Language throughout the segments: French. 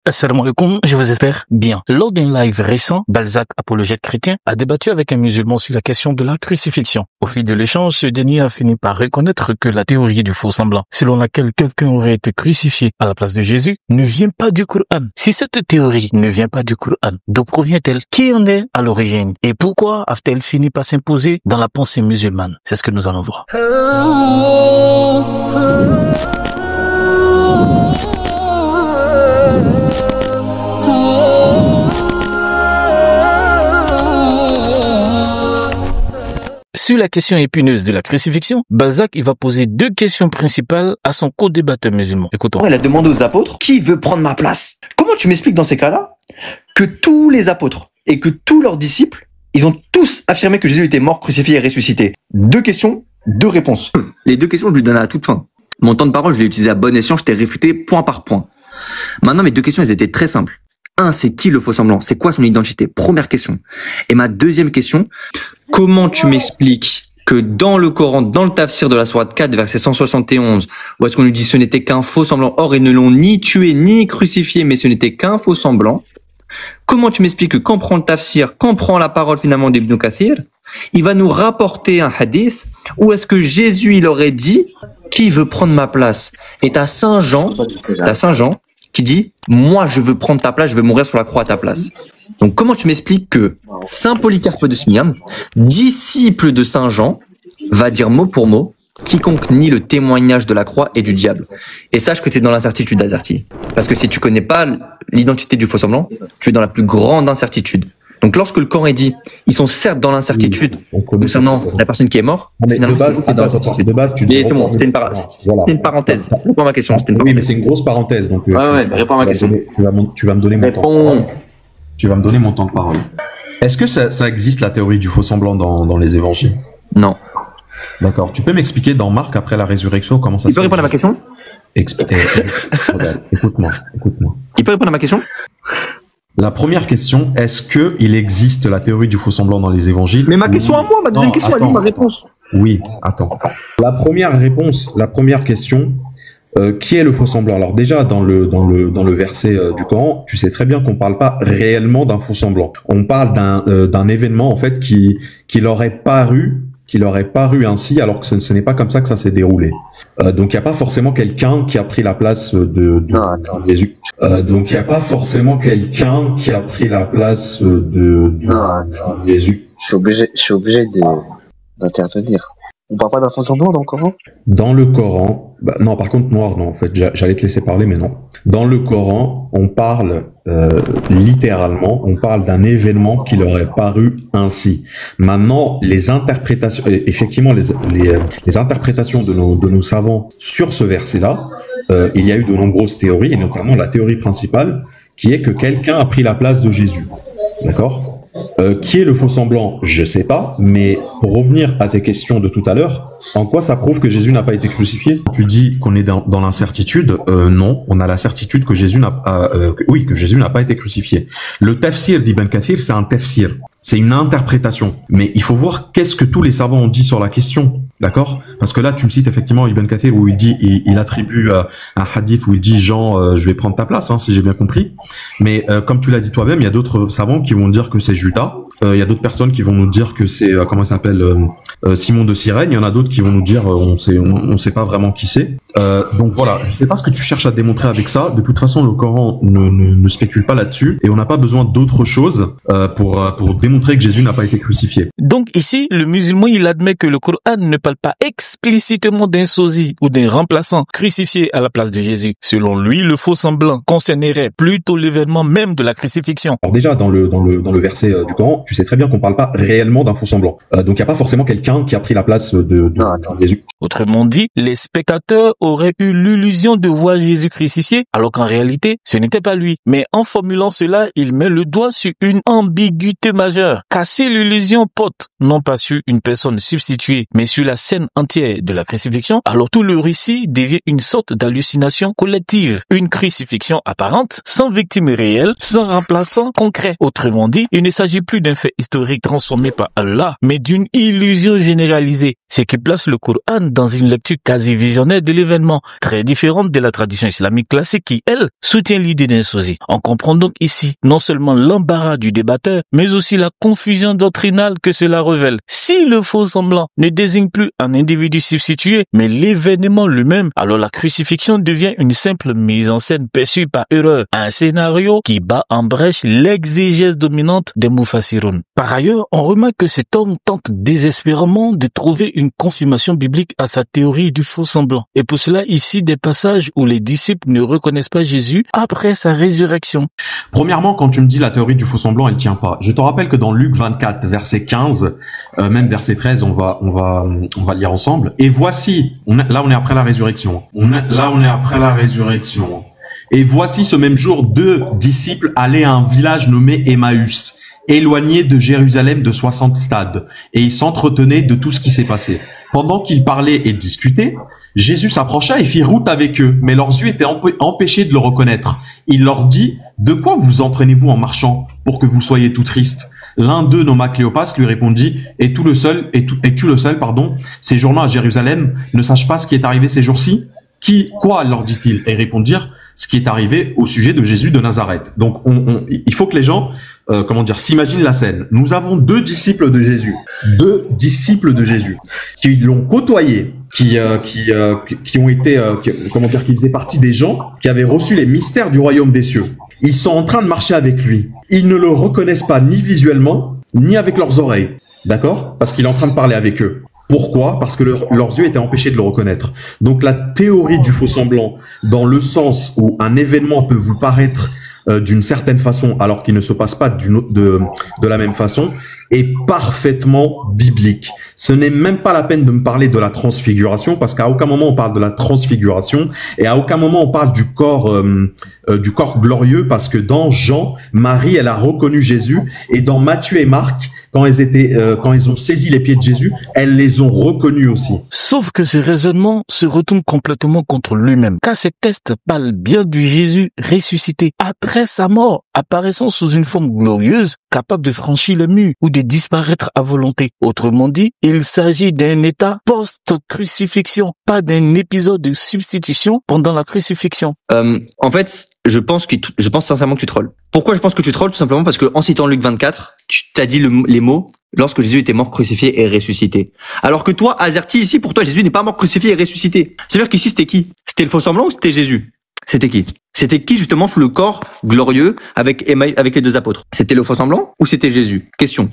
Assalamu alaikum, je vous espère bien. Lors d'un live récent, Balzac, apologète chrétien, a débattu avec un musulman sur la question de la crucifixion. Au fil de l'échange, ce dernier a fini par reconnaître que la théorie du faux semblant, selon laquelle quelqu'un aurait été crucifié à la place de Jésus, ne vient pas du Coran. Si cette théorie ne vient pas du Coran, d'où provient-elle? Qui en est à l'origine? Et pourquoi a-t-elle fini par s'imposer dans la pensée musulmane? C'est ce que nous allons voir. Sur la question épineuse de la crucifixion, Balzac il va poser deux questions principales à son co-débatteur musulman. Écoutons. Il a demandé aux apôtres, qui veut prendre ma place? Comment tu m'expliques dans ces cas-là que tous les apôtres et que tous leurs disciples, ils ont tous affirmé que Jésus était mort, crucifié et ressuscité? Deux questions, deux réponses. Les deux questions, je lui donne à la toute fin. Mon temps de parole, je l'ai utilisé à bon escient, je t'ai réfuté point par point. Maintenant, mes deux questions, elles étaient très simples. Un, c'est qui le faux semblant? C'est quoi son identité? Première question. Et ma deuxième question, comment tu m'expliques que dans le Coran, dans le tafsir de la sourate 4, verset 171, où est-ce qu'on lui dit ce n'était qu'un faux semblant, or ils ne l'ont ni tué ni crucifié, mais ce n'était qu'un faux semblant. Comment tu m'expliques que quand on prend le tafsir, quand on prend la parole finalement d'Ibn Kathir, il va nous rapporter un hadith où est-ce que Jésus il aurait dit qui veut prendre ma place? Et t'as Saint Jean qui dit moi je veux prendre ta place, je veux mourir sur la croix à ta place. Donc comment tu m'expliques que Saint Polycarpe de Smyrne, disciple de Saint Jean, va dire mot pour mot quiconque nie le témoignage de la croix et du diable? Et sache que tu es dans l'incertitude, Azarti. Parce que si tu connais pas l'identité du faux semblant, tu es dans la plus grande incertitude. Donc lorsque le Coran est dit, ils sont certes dans l'incertitude concernant la personne qui est morte, finalement c'est dans l'incertitude. De base, c'est bon, c'était une parenthèse. Réponds à ma question. Oui, mais c'est une grosse parenthèse. Donc, réponds à ma question. Tu vas me donner mon temps de parole. Tu vas me donner mon temps de parole. Est-ce que ça existe la théorie du faux semblant dans les évangiles? Non. D'accord. Tu peux m'expliquer dans Marc après la résurrection comment ça se passe? Il peut répondre à ma question? Écoute-moi. Il peut répondre à ma question? La première question, est-ce que il existe la théorie du faux semblant dans les évangiles? Mais ma question à moi, ma deuxième question, elle est ma réponse. Oui, attends. La première question, qui est le faux semblant? Alors déjà, dans le verset du Coran, tu sais très bien qu'on parle pas réellement d'un faux semblant. On parle d'un événement, en fait, qui leur est paru ainsi, alors que ce n'est pas comme ça que ça s'est déroulé. Donc il n'y a pas forcément quelqu'un qui a pris la place de Jésus. Donc il n'y a pas forcément quelqu'un qui a pris la place de Jésus. Je suis obligé d'intervenir. On parle pas d'un faux semblant dans le Coran? Dans le Coran, non, par contre, noir, non, en fait, j'allais te laisser parler, mais non. Dans le Coran, on parle littéralement, on parle d'un événement qui leur est paru ainsi. Maintenant, les interprétations, effectivement, les interprétations de nos savants sur ce verset-là, il y a eu de nombreuses théories, et notamment la théorie principale, qui est que quelqu'un a pris la place de Jésus. D'accord? Qui est le faux semblant? Je sais pas, mais pour revenir à tes questions de tout à l'heure, en quoi ça prouve que Jésus n'a pas été crucifié? Tu dis qu'on est dans l'incertitude. Non, on a la certitude que Jésus n'a pas été crucifié. Le tafsir d'Ibn Kathir, c'est un tafsir. C'est une interprétation. Mais il faut voir qu'est-ce que tous les savants ont dit sur la question. D'accord? Parce que là, tu me cites effectivement Ibn Kathir où il attribue un hadith où il dit Jean, je vais prendre ta place, si j'ai bien compris. Mais comme tu l'as dit toi-même, il y a d'autres savants qui vont dire que c'est Judas. Il y a d'autres personnes qui vont nous dire que c'est comment il s'appelle Simon de Cyrène. Il y en a d'autres qui vont nous dire on sait pas vraiment qui c'est. Donc voilà, je sais pas ce que tu cherches à démontrer avec ça. De toute façon, le Coran ne spécule pas là-dessus et on n'a pas besoin d'autre chose pour démontrer que Jésus n'a pas été crucifié. Donc ici, le musulman il admet que le Coran ne parle pas explicitement d'un sosie ou d'un remplaçant crucifié à la place de Jésus. Selon lui, le faux semblant concernerait plutôt l'événement même de la crucifixion. Alors déjà dans le verset du Coran, tu sais très bien qu'on parle pas réellement d'un faux semblant. Donc il n'y a pas forcément quelqu'un qui a pris la place de Jésus. Autrement dit, les spectateurs auraient eu l'illusion de voir Jésus crucifié, alors qu'en réalité, ce n'était pas lui. Mais en formulant cela, il met le doigt sur une ambiguïté majeure. Car si l'illusion porte non pas sur une personne substituée, mais sur la scène entière de la crucifixion, alors tout le récit devient une sorte d'hallucination collective. Une crucifixion apparente, sans victime réelle, sans remplaçant concret. Autrement dit, il ne s'agit plus d'un fait historique transformé par Allah, mais d'une illusion généralisée, ce qui place le Coran dans une lecture quasi visionnaire de l'événement, très différente de la tradition islamique classique qui, elle, soutient l'idée d'un sosie. On comprend donc ici non seulement l'embarras du débatteur, mais aussi la confusion doctrinale que cela révèle. Si le faux semblant ne désigne plus un individu substitué, mais l'événement lui-même, alors la crucifixion devient une simple mise en scène perçue par erreur, un scénario qui bat en brèche l'exégèse dominante des Mufassiroun. Par ailleurs, on remarque que cet homme tente désespérément de trouver une confirmation biblique à sa théorie du faux semblant. Et pour cela, ici, des passages où les disciples ne reconnaissent pas Jésus après sa résurrection. Premièrement, quand tu me dis la théorie du faux semblant, elle tient pas. Je te rappelle que dans Luc 24, verset 15, même verset 13, on va lire ensemble. Et voici, là on est après la résurrection. Et voici ce même jour, 2 disciples allaient à un village nommé Emmaüs, éloigné de Jérusalem de 60 stades, et ils s'entretenaient de tout ce qui s'est passé. Pendant qu'ils parlaient et discutaient, Jésus s'approcha et fit route avec eux, mais leurs yeux étaient empêchés de le reconnaître. Il leur dit, « De quoi vous entraînez-vous en marchant pour que vous soyez tout tristes ?» L'un d'eux, nommé Cléopas, lui répondit, « Es-tu le seul, séjournant à Jérusalem, ne sache pas ce qui est arrivé ces jours-ci ?» « Quoi ?» leur dit-il, et répondirent, « Ce qui est arrivé au sujet de Jésus de Nazareth. » Donc, il faut que les gens, s'imaginent la scène. Nous avons 2 disciples de Jésus, qui l'ont côtoyé, qui faisaient partie des gens qui avaient reçu les mystères du royaume des cieux. Ils sont en train de marcher avec lui. Ils ne le reconnaissent pas ni visuellement, ni avec leurs oreilles. D'accord? Parce qu'il est en train de parler avec eux. Pourquoi? Parce que leurs yeux étaient empêchés de le reconnaître. Donc la théorie du faux semblant, dans le sens où un événement peut vous paraître d'une certaine façon alors qu'il ne se passe pas de la même façon, est parfaitement biblique. Ce n'est même pas la peine de me parler de la transfiguration, parce qu'à aucun moment on parle de la transfiguration, et à aucun moment on parle du corps glorieux, parce que dans Jean, Marie, elle a reconnu Jésus, et dans Matthieu et Marc, quand ils ont saisi les pieds de Jésus, elles les ont reconnus aussi. Sauf que ce raisonnement se retourne complètement contre lui-même, car ces textes parlent bien du Jésus ressuscité après sa mort, apparaissant sous une forme glorieuse, capable de franchir le mur ou de disparaître à volonté. Autrement dit, il s'agit d'un état post-crucifixion, pas d'un épisode de substitution pendant la crucifixion. En fait, je pense sincèrement que tu trolles. Pourquoi je pense que tu trolles? Tout simplement parce que en citant Luc 24, tu t'as dit les mots « lorsque Jésus était mort, crucifié et ressuscité ». Alors que toi, Azerty, ici, pour toi, Jésus n'est pas mort, crucifié et ressuscité. C'est-à-dire qu'ici, c'était qui? C'était le faux semblant ou c'était Jésus? C'était qui? C'était qui justement sous le corps glorieux avec les 2 apôtres? C'était le faux semblant ou c'était Jésus? Question.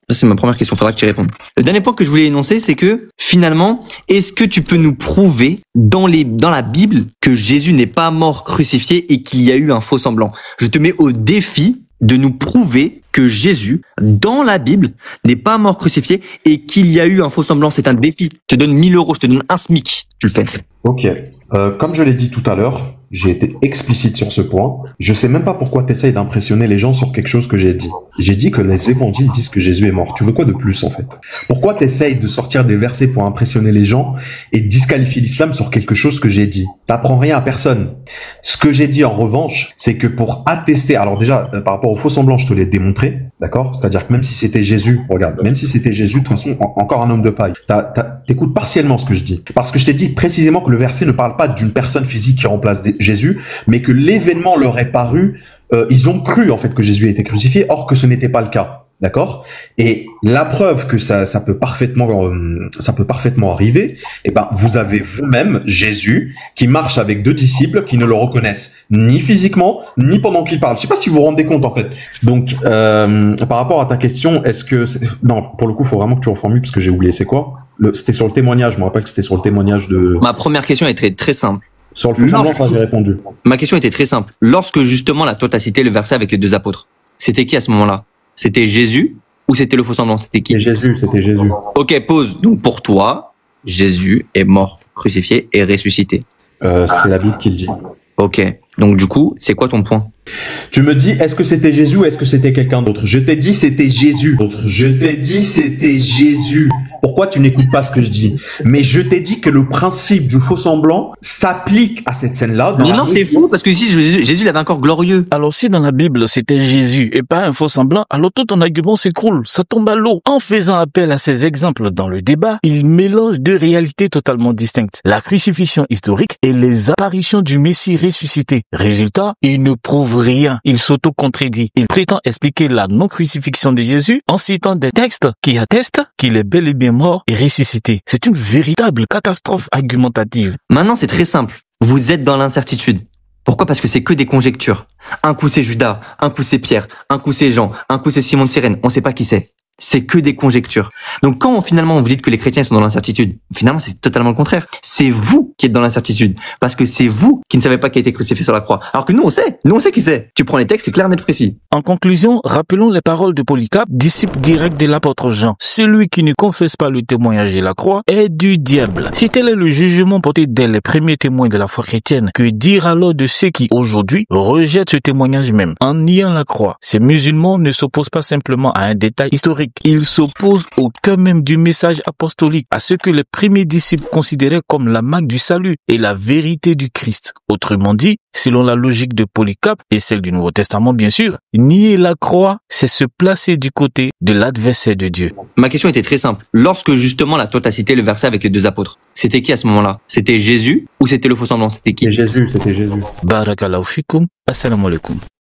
Ça, c'est ma première question, faudra que tu répondes. Le dernier point que je voulais énoncer, c'est que finalement, est-ce que tu peux nous prouver dans la Bible que Jésus n'est pas mort crucifié et qu'il y a eu un faux semblant? Je te mets au défi de nous prouver que Jésus, dans la Bible, n'est pas mort crucifié et qu'il y a eu un faux semblant. C'est un défi. Je te donne 1000 €, je te donne un SMIC. Tu le fais. Ok. Comme je l'ai dit tout à l'heure, j'ai été explicite sur ce point. Je sais même pas pourquoi tu essayes d'impressionner les gens sur quelque chose que j'ai dit. J'ai dit que les évangiles disent que Jésus est mort. Tu veux quoi de plus, en fait? Pourquoi tu essayes de sortir des versets pour impressionner les gens et disqualifier l'islam sur quelque chose que j'ai dit? T'apprends rien à personne. Ce que j'ai dit, en revanche, c'est que pour attester... Alors déjà, par rapport au faux semblant, je te l'ai démontré, d'accord? C'est-à-dire que même si c'était Jésus, regarde, même si c'était Jésus, de toute façon, encore un homme de paille. T'écoutes partiellement ce que je dis. Parce que je t'ai dit précisément que le verset ne parle pas d'une personne physique qui remplace Jésus, mais que l'événement leur est paru, ils ont cru en fait que Jésus a été crucifié, or que ce n'était pas le cas, d'accord? Et la preuve que ça peut parfaitement arriver, eh ben vous avez vous-même Jésus qui marche avec 2 disciples qui ne le reconnaissent ni physiquement ni pendant qu'il parle. Je sais pas si vous vous rendez compte en fait. Donc par rapport à ta question, non, pour le coup, faut vraiment que tu reformules parce que j'ai oublié. C'est quoi? C'était sur le témoignage. Je me rappelle que c'était sur le témoignage de. Ma première question est très simple. Sur le faux semblant, ça j'ai répondu. Ma question était très simple. Lorsque justement, là, toi, t'as cité le verset avec les 2 apôtres, c'était qui à ce moment-là? C'était Jésus ou c'était le faux semblant? C'était qui? C'était Jésus. Ok, pause. Donc pour toi, Jésus est mort, crucifié et ressuscité. C'est la Bible qui le dit. Ok. Donc du coup, c'est quoi ton point? Tu me dis, est-ce que c'était Jésus ou est-ce que c'était quelqu'un d'autre? Je t'ai dit c'était Jésus. pourquoi tu n'écoutes pas ce que je dis? Mais je t'ai dit que le principe du faux semblant s'applique à cette scène-là. Mais non, c'est fou, parce que ici, Jésus, il avait un corps glorieux. Alors si dans la Bible c'était Jésus et pas un faux semblant, alors tout ton argument s'écroule, ça tombe à l'eau. En faisant appel à ces exemples dans le débat, il mélange deux réalités totalement distinctes. La crucifixion historique et les apparitions du Messie ressuscité. Résultat, il ne prouve rien, il s'auto-contredit. Il prétend expliquer la non-crucifixion de Jésus en citant des textes qui attestent qu'il est bel et bien mort et ressuscité. C'est une véritable catastrophe argumentative. Maintenant, c'est très simple. Vous êtes dans l'incertitude. Pourquoi? Parce que c'est que des conjectures. Un coup c'est Judas, un coup c'est Pierre, un coup c'est Jean, un coup c'est Simon de Cyrène. On sait pas qui c'est. C'est que des conjectures. Donc quand finalement vous dites que les chrétiens sont dans l'incertitude, finalement c'est totalement le contraire. C'est vous qui êtes dans l'incertitude. Parce que c'est vous qui ne savez pas qui a été crucifié sur la croix. Alors que nous on sait. Nous on sait qui c'est. Tu prends les textes, c'est clair, net, précis. En conclusion, rappelons les paroles de Polycarpe, disciple direct de l'apôtre Jean. Celui qui ne confesse pas le témoignage de la croix est du diable. Si tel est le jugement porté dès les premiers témoins de la foi chrétienne, que dire alors de ceux qui aujourd'hui rejettent ce témoignage même en niant la croix? Ces musulmans ne s'opposent pas simplement à un détail historique. Ils s'opposent au cœur même du message apostolique, à ce que les premiers disciples considéraient comme la marque du salut et la vérité du Christ. Autrement dit, selon la logique de Polycarpe et celle du Nouveau Testament bien sûr, nier la croix, c'est se placer du côté de l'adversaire de Dieu. Ma question était très simple. Lorsque justement là, toi t'as cité le verset avec les deux apôtres, c'était qui à ce moment-là? C'était Jésus ou c'était le faux semblant? C'était qui? C'était Jésus. Barakallahu fikum, assalamu alaikum.